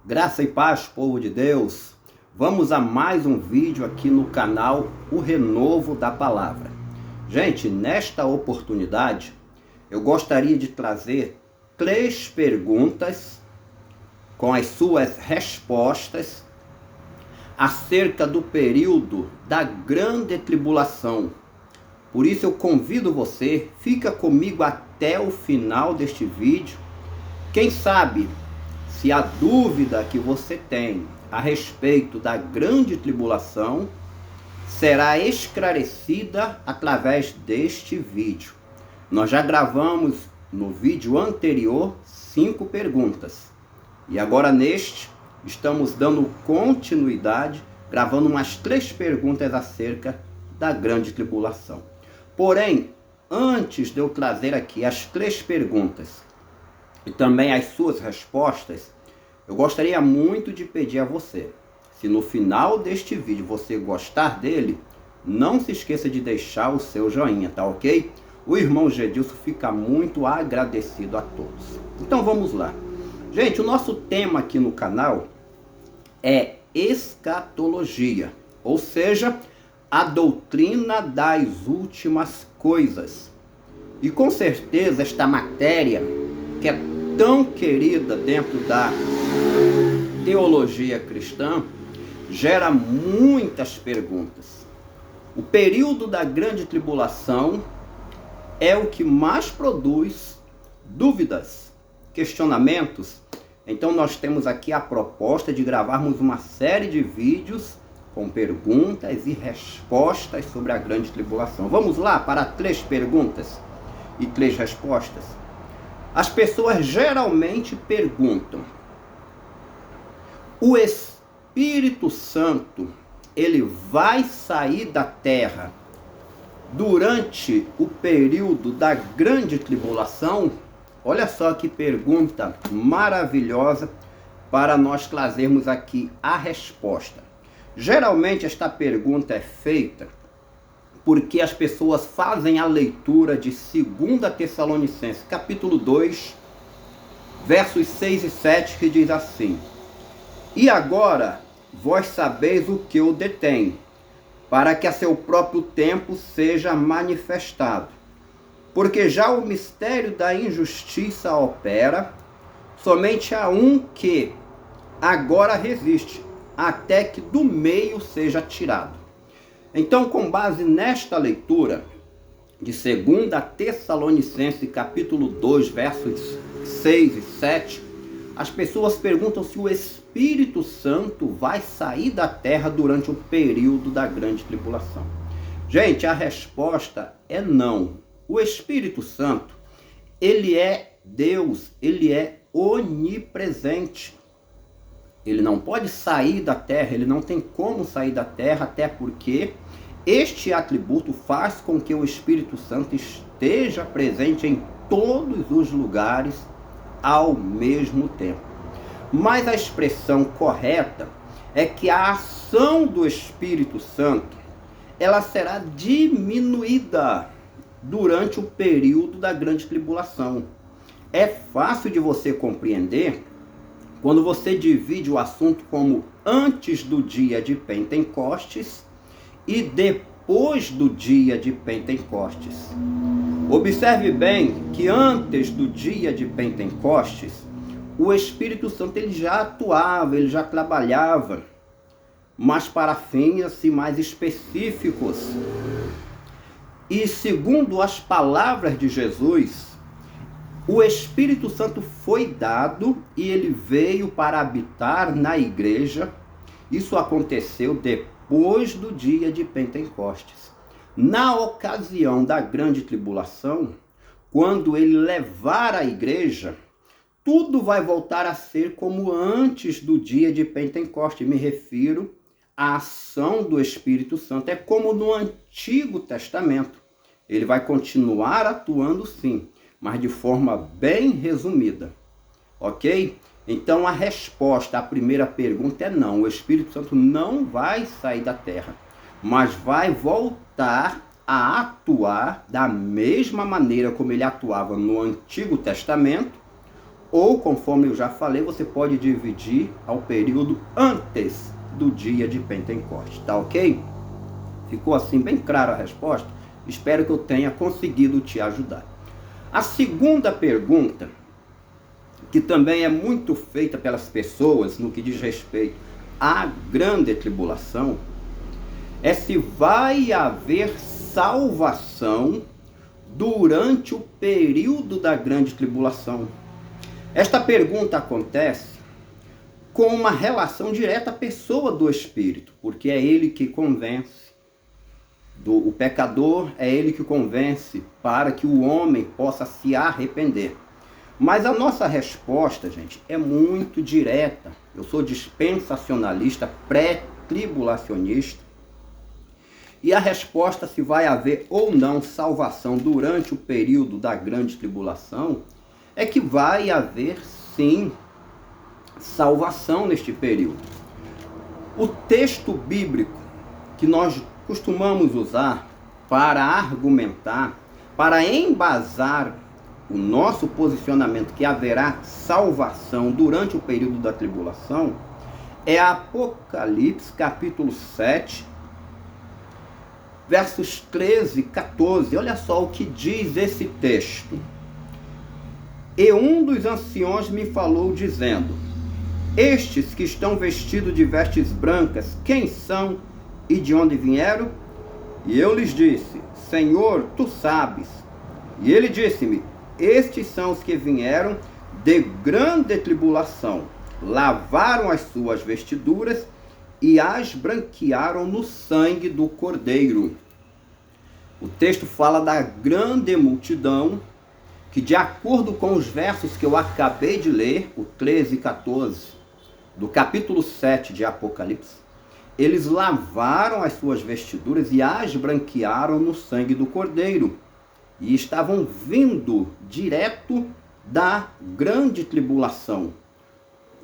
Graça e paz, povo de Deus. Vamos a mais um vídeo aqui no canal O Renovo da Palavra. Gente, nesta oportunidade, eu gostaria de trazer 3 perguntas com as suas respostas acerca do período da grande tribulação. Por isso eu convido você, fica comigo até o final deste vídeo. Quem sabe, se a dúvida que você tem a respeito da grande tribulação será esclarecida através deste vídeo. Nós já gravamos no vídeo anterior 5 perguntas. E agora neste, estamos dando continuidade, gravando umas 3 perguntas acerca da grande tribulação. Porém, antes de eu trazer aqui as 3 perguntas e também as suas respostas, eu gostaria muito de pedir a você, se no final deste vídeo você gostar dele, não se esqueça de deixar o seu joinha, tá ok? O irmão Gedilson fica muito agradecido a todos. Então vamos lá. Gente, o nosso tema aqui no canal é escatologia, ou seja, a doutrina das últimas coisas. E com certeza esta matéria, que é tão querida dentro da teologia cristã, gera muitas perguntas. O período da grande tribulação é o que mais produz dúvidas, questionamentos. Então nós temos aqui a proposta de gravarmos uma série de vídeos com perguntas e respostas sobre a grande tribulação. Vamos lá para 3 perguntas e 3 respostas. As pessoas geralmente perguntam: o Espírito Santo, ele vai sair da terra durante o período da grande tribulação? Olha só que pergunta maravilhosa para nós trazermos aqui a resposta. Geralmente esta pergunta é feita porque as pessoas fazem a leitura de 2 Tessalonicenses, capítulo 2, versos 6 e 7, que diz assim: e agora vós sabeis o que eu detenho, para que a seu próprio tempo seja manifestado. Porque já o mistério da injustiça opera, somente há um que agora resiste, até que do meio seja tirado. Então, com base nesta leitura de 2 Tessalonicenses, capítulo 2, versos 6 e 7, as pessoas perguntam se o Espírito Santo vai sair da terra durante o período da grande tribulação. Gente, a resposta é não. O Espírito Santo, ele é Deus, ele é onipresente. Ele não pode sair da terra, ele não tem como sair da terra, até porque este atributo faz com que o Espírito Santo esteja presente em todos os lugares ao mesmo tempo. Mas a expressão correta é que a ação do Espírito Santo, ela será diminuída durante o período da grande tribulação. É fácil de você compreender quando você divide o assunto como antes do dia de Pentecostes e depois do dia de Pentecostes. Observe bem que antes do dia de Pentecostes, o Espírito Santo ele já atuava, ele já trabalhava, mas para fins assim, mais específicos. E segundo as palavras de Jesus, o Espírito Santo foi dado e ele veio para habitar na igreja. Isso aconteceu depois do dia de Pentecostes. Na ocasião da grande tribulação, quando ele levar a igreja, tudo vai voltar a ser como antes do dia de Pentecostes. Me refiro à ação do Espírito Santo. É como no Antigo Testamento. Ele vai continuar atuando sim, mas de forma bem resumida, ok? Então a resposta à primeira pergunta é não. O Espírito Santo não vai sair da terra, mas vai voltar a atuar da mesma maneira como ele atuava no Antigo Testamento, ou, conforme eu já falei, você pode dividir ao período antes do dia de Pentecostes, tá ok? Ficou assim bem clara a resposta? Espero que eu tenha conseguido te ajudar. A segunda pergunta, que também é muito feita pelas pessoas no que diz respeito à grande tribulação, é se vai haver salvação durante o período da grande tribulação. Esta pergunta acontece com uma relação direta à pessoa do Espírito, porque é ele que convence. O pecador é ele que convence para que o homem possa se arrepender. Mas a nossa resposta, gente, é muito direta. Eu sou dispensacionalista, pré-tribulacionista. E a resposta se vai haver ou não salvação durante o período da grande tribulação é que vai haver sim salvação neste período. O texto bíblico que nós costumamos usar para argumentar, para embasar o nosso posicionamento que haverá salvação durante o período da tribulação, é Apocalipse capítulo 7, versos 13 e 14. Olha só o que diz esse texto. E um dos anciões me falou dizendo: estes que estão vestidos de vestes brancas, quem são e de onde vieram? E eu lhes disse: Senhor, tu sabes. E ele disse-me: estes são os que vieram de grande tribulação, lavaram as suas vestiduras e as branquearam no sangue do Cordeiro. O texto fala da grande multidão que, de acordo com os versos que eu acabei de ler, o 13 e 14, do capítulo 7 de Apocalipse, eles lavaram as suas vestiduras e as branquearam no sangue do Cordeiro. E estavam vindo direto da grande tribulação.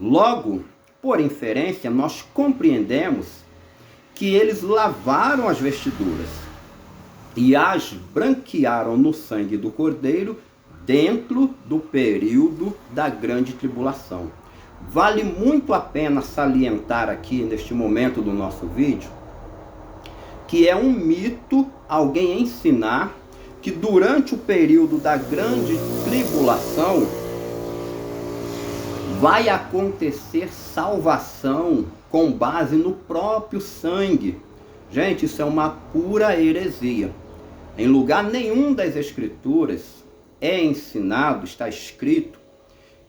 Logo, por inferência, nós compreendemos que eles lavaram as vestiduras e as branquearam no sangue do Cordeiro dentro do período da grande tribulação. Vale muito a pena salientar aqui neste momento do nosso vídeo que é um mito alguém ensinar que durante o período da grande tribulação vai acontecer salvação com base no próprio sangue. Gente, isso é uma pura heresia. Em lugar nenhum das Escrituras é ensinado, está escrito,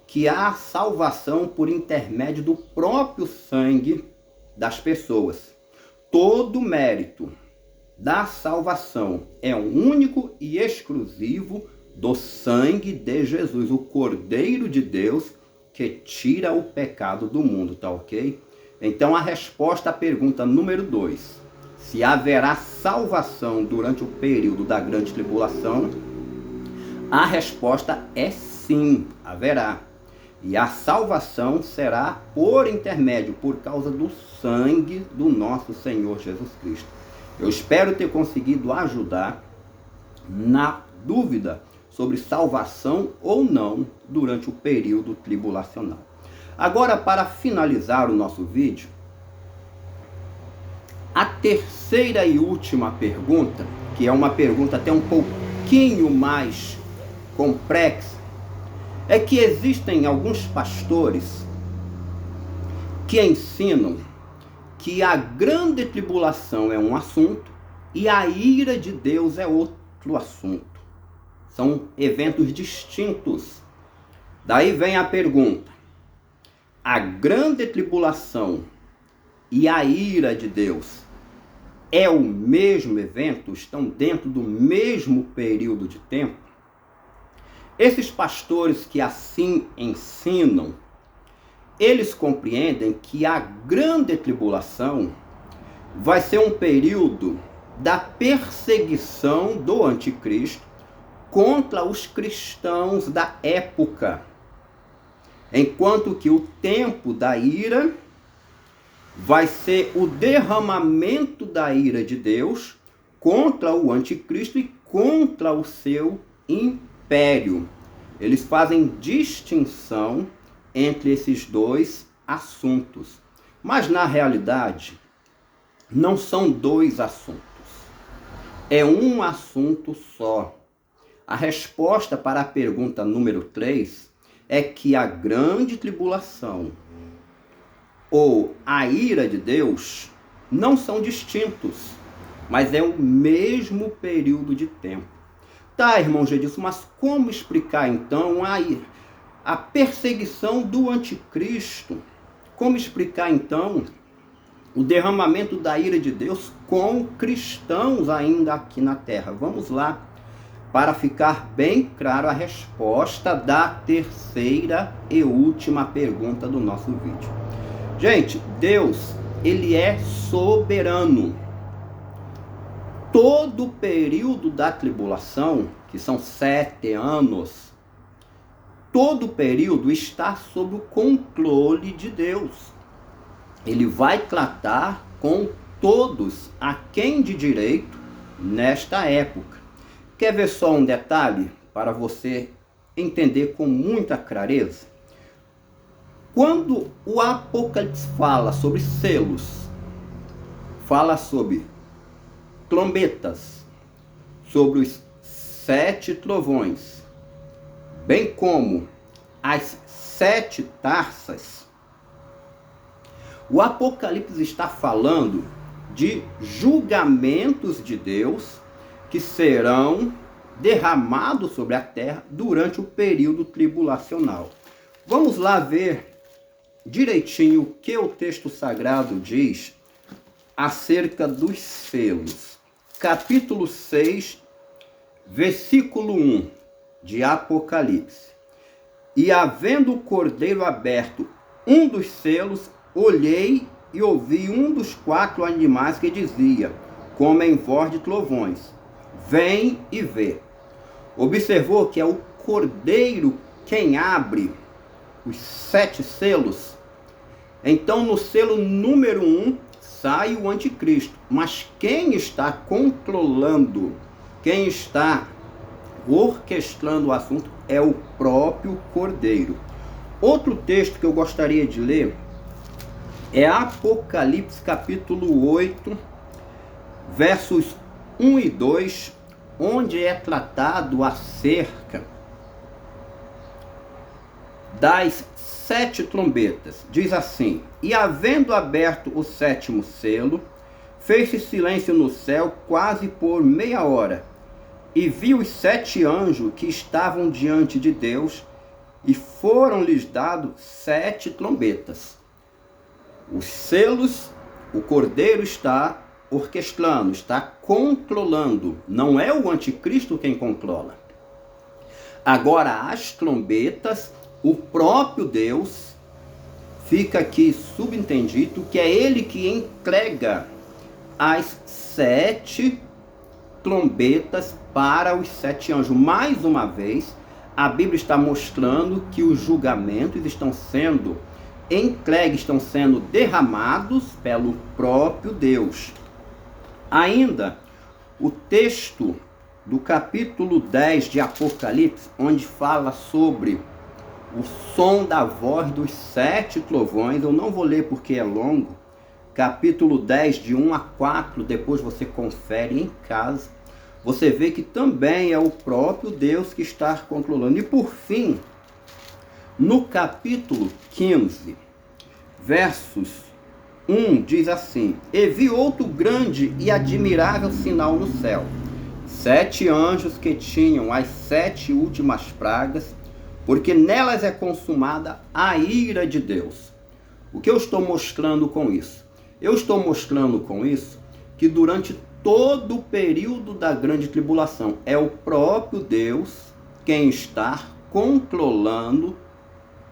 que há salvação por intermédio do próprio sangue das pessoas. Todo mérito da salvação é único e exclusivo do sangue de Jesus, o Cordeiro de Deus, que tira o pecado do mundo, tá ok? Então a resposta à pergunta número 2, se haverá salvação durante o período da grande tribulação, a resposta é sim, haverá. E a salvação será por intermédio, por causa do sangue do nosso Senhor Jesus Cristo. Eu espero ter conseguido ajudar na dúvida sobre salvação ou não durante o período tribulacional. Agora, para finalizar o nosso vídeo, a terceira e última pergunta, que é uma pergunta até um pouquinho mais complexa, é que existem alguns pastores que ensinam que a grande tribulação é um assunto e a ira de Deus é outro assunto. São eventos distintos. Daí vem a pergunta: a grande tribulação e a ira de Deus é o mesmo evento? Estão dentro do mesmo período de tempo? Esses pastores que assim ensinam, eles compreendem que a grande tribulação vai ser um período da perseguição do anticristo contra os cristãos da época, enquanto que o tempo da ira vai ser o derramamento da ira de Deus contra o anticristo e contra o seu império. eles fazem distinção entre esses dois assuntos. Mas na realidade, não são dois assuntos. É um assunto só. A resposta para a pergunta número 3 é que a grande tribulação ou a ira de Deus não são distintos, mas é o mesmo período de tempo. Tá, irmão Gedilson, mas como explicar então a perseguição do anticristo? Como explicar então o derramamento da ira de Deus com cristãos ainda aqui na terra? Vamos lá, para ficar bem claro a resposta da terceira e última pergunta do nosso vídeo. Gente, Deus, ele é soberano. Todo o período da tribulação, que são 7 anos, todo o período está sob o controle de Deus. Ele vai tratar com todos a quem de direito nesta época. Quer ver só um detalhe para você entender com muita clareza? Quando o Apocalipse fala sobre selos, fala sobre trombetas, sobre os 7 trovões, bem como as 7 taças, o Apocalipse está falando de julgamentos de Deus que serão derramados sobre a terra durante o período tribulacional. Vamos lá ver direitinho o que o texto sagrado diz acerca dos selos. Capítulo 6, versículo 1 de Apocalipse. E havendo o cordeiro aberto um dos selos, olhei e ouvi um dos 4 animais que dizia, como em voz de trovões, vem e vê. Observou que é o cordeiro quem abre os 7 selos? Então no selo número 1 sai o anticristo. Mas quem está controlando, quem está orquestrando o assunto é o próprio cordeiro. Outro texto que eu gostaria de ler é Apocalipse capítulo 8, versos 1 e 2, onde é tratado acerca das 7 trombetas. Diz assim: e havendo aberto o 7º selo, fez-se silêncio no céu quase por meia hora, e vi os 7 anjos que estavam diante de Deus, e foram-lhes dados 7 trombetas. Os selos, o cordeiro está orquestrando, está controlando. Não é o anticristo quem controla. Agora as trombetas, o próprio Deus, fica aqui subentendido que é ele que entrega as 7 trombetas para os 7 anjos. Mais uma vez, a Bíblia está mostrando que os julgamentos estão sendo entregues, estão sendo derramados pelo próprio Deus. Ainda, o texto do capítulo 10 de Apocalipse, onde fala sobre o som da voz dos 7 trovões, eu não vou ler porque é longo, capítulo 10, de 1 a 4, depois você confere em casa, você vê que também é o próprio Deus que está controlando. E por fim, no capítulo 15, versos 1, diz assim: e vi outro grande e admirável sinal no céu, 7 anjos que tinham as 7 últimas pragas, porque nelas é consumada a ira de Deus. O que eu estou mostrando com isso? Eu estou mostrando com isso que durante todo o período da grande tribulação é o próprio Deus quem está controlando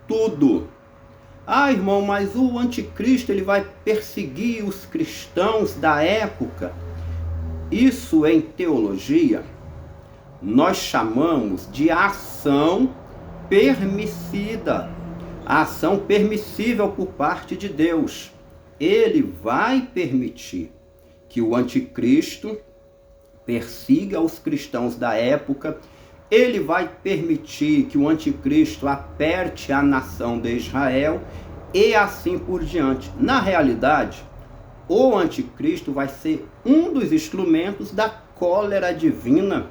tudo. Ah, irmão, mas o anticristo ele vai perseguir os cristãos da época. Isso em teologia nós chamamos de ação permissida, a ação permissível por parte de Deus. Ele vai permitir que o anticristo persiga os cristãos da época ele vai permitir que o anticristo aperte a nação de Israel e assim por diante. Na realidade, o anticristo vai ser um dos instrumentos da cólera divina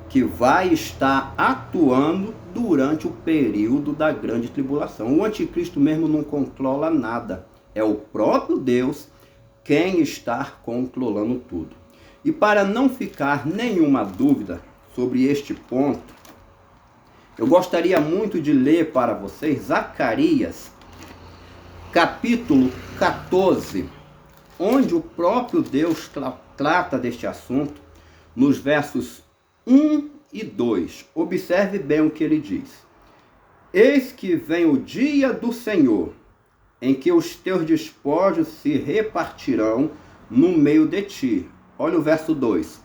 que vai estar atuando durante o período da grande tribulação. O anticristo mesmo não controla nada. É o próprio Deus quem está controlando tudo. E para não ficar nenhuma dúvida sobre este ponto, eu gostaria muito de ler para vocês Zacarias, capítulo 14, onde o próprio Deus trata deste assunto, nos versos 1 e 2. Observe bem o que ele diz. Eis que vem o dia do Senhor, em que os teus despojos se repartirão no meio de ti. Olha o verso 2.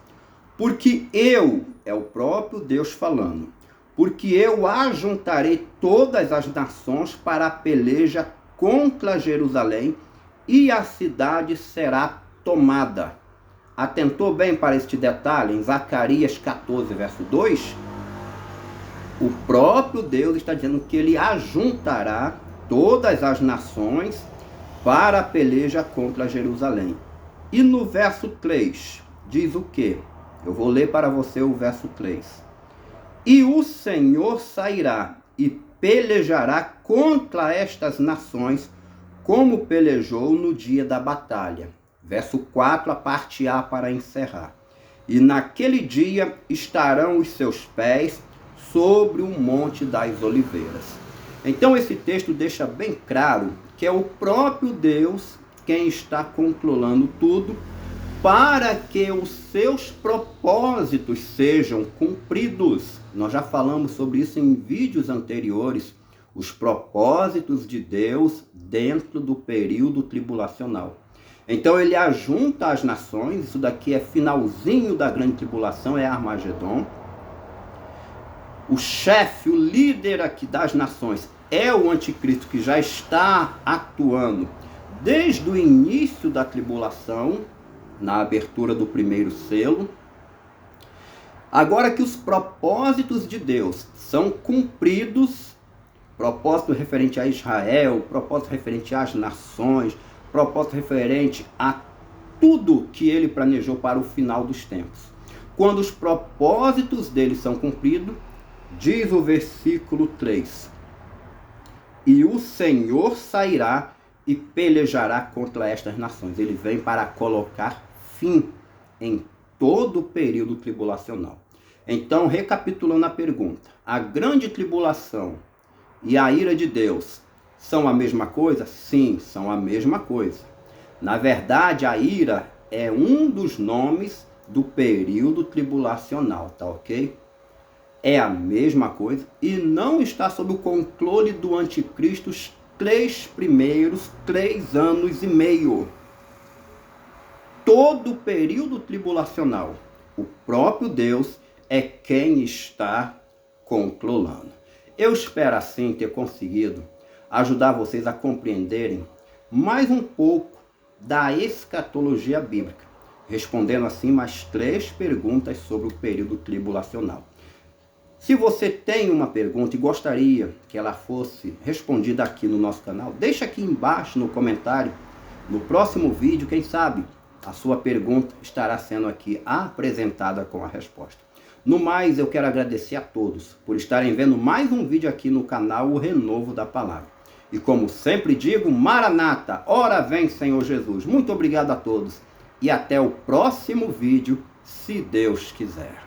Porque eu, é o próprio Deus falando, porque eu ajuntarei todas as nações para a peleja contra Jerusalém, e a cidade será tomada. Atentou bem para este detalhe em Zacarias 14, verso 2? O próprio Deus está dizendo que ele ajuntará todas as nações para a peleja contra Jerusalém. E no verso 3, diz o quê? Eu vou ler para você o verso 3. E o Senhor sairá e pelejará contra estas nações, como pelejou no dia da batalha. Verso 4, a parte A para encerrar. E naquele dia estarão os seus pés sobre o monte das oliveiras. Então esse texto deixa bem claro que é o próprio Deus quem está controlando tudo para que os seus propósitos sejam cumpridos. Nós já falamos sobre isso em vídeos anteriores, os propósitos de Deus dentro do período tribulacional. Então ele ajunta as nações, isso daqui é finalzinho da grande tribulação, é Armagedon. O chefe, o líder aqui das nações é o anticristo que já está atuando desde o início da tribulação, na abertura do primeiro selo. Agora que os propósitos de Deus são cumpridos, propósito referente a Israel, propósito referente às nações, propósito referente a tudo que ele planejou para o final dos tempos. Quando os propósitos dele são cumpridos, diz o versículo 3, e o Senhor sairá e pelejará contra estas nações. Ele vem para colocar fim em todo o período tribulacional. Então, recapitulando a pergunta, a grande tribulação e a ira de Deus são a mesma coisa? Sim, são a mesma coisa. Na verdade, a ira é um dos nomes do período tribulacional, tá ok? É a mesma coisa e não está sob o controle do anticristo os 3 anos e meio. Todo o período tribulacional, o próprio Deus é quem está controlando. Eu espero assim ter conseguido ajudar vocês a compreenderem mais um pouco da escatologia bíblica, respondendo assim mais 3 perguntas sobre o período tribulacional. Se você tem uma pergunta e gostaria que ela fosse respondida aqui no nosso canal, deixa aqui embaixo no comentário. No próximo vídeo, quem sabe, a sua pergunta estará sendo aqui apresentada com a resposta. No mais, eu quero agradecer a todos por estarem vendo mais um vídeo aqui no canal O Renovo da Palavra. E como sempre digo, Maranata, ora vem Senhor Jesus. Muito obrigado a todos e até o próximo vídeo, se Deus quiser.